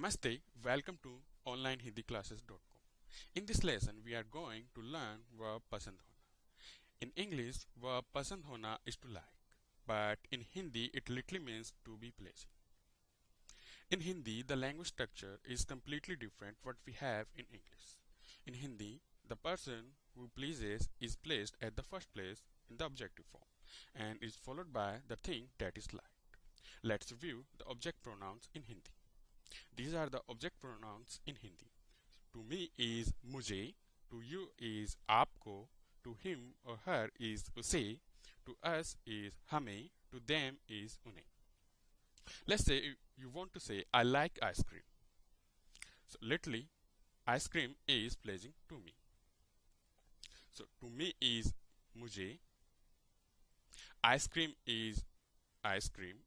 Namaste, welcome to onlinehindiclasses.com. In this lesson, we are going to learn verb pasand hona. In English, verb pasand hona is to like, but in Hindi, it literally means to be pleasing. In Hindi, the language structure is completely different what we have in English. In Hindi, the person who pleases is placed at the first place in the objective form and is followed by the thing that is liked. Let's review the object pronouns in Hindi. These are the object pronouns in Hindi. To me is मुझे, to you is आपको, to him or her is उसे, to us is हमें, to them is उन्हें. Let's say you want to say I like ice cream. So literally, ice cream is pleasing to me. So to me is मुझे, ice cream is ice cream,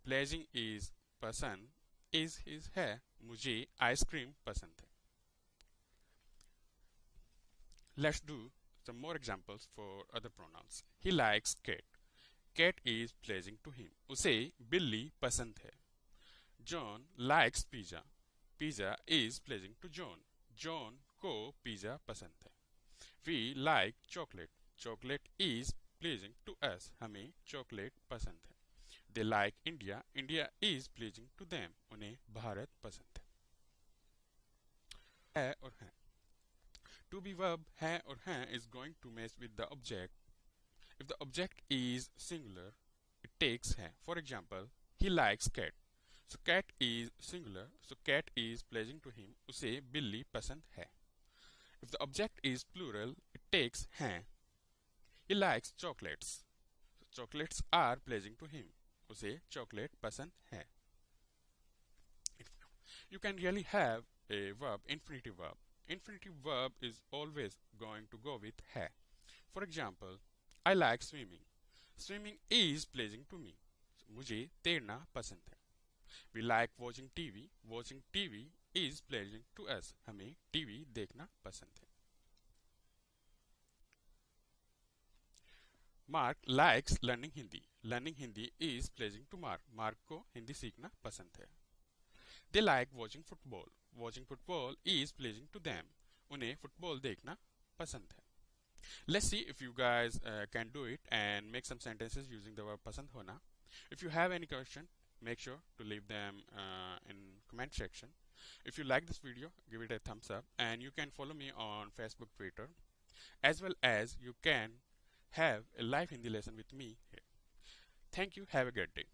pleasing is pasand, is है, मुझे ice cream पसंद है. Let's do some more examples for other pronouns. He likes cat. Cat is pleasing to him. उसे बिल्ली पसंद है. John likes pizza. Pizza is pleasing to John. John को pizza पसंद है. We like chocolate. Chocolate is pleasing to us. हमें chocolate पसंद है. They like India. India is pleasing to them. उन्हें भारत पसंद है और है. To be verb है और है is going to match with the object. If the object is singular, it takes है. For example, he likes cat. So cat is singular. So cat is pleasing to him. उसे बिल्ली पसंद है. If the object is plural, it takes है. He likes chocolates. So chocolates are pleasing to him. उसे chocolate पसंद है. You can really have a verb, infinitive verb. Infinitive verb is always going to go with है. For example, I like swimming. Swimming is pleasing to me. So, मुझे तैरना पसंद है. We like watching TV. Watching TV is pleasing to us. हमें TV देखना पसंद है. Mark likes learning Hindi. Learning Hindi is pleasing to Mark. Mark को हिंदी सीखना पसंद है. They like watching football. Watching football is pleasing to them. उन्हें football देखना पसंद है. Let's see if you guys can do it and make some sentences using the verb pasand hona. If you have any question, make sure to leave them in comment section. If you like this video, give it a thumbs up, and you can follow me on Facebook, Twitter, as well as you can have a live Hindi lesson with me here. Thank you. Have a great day.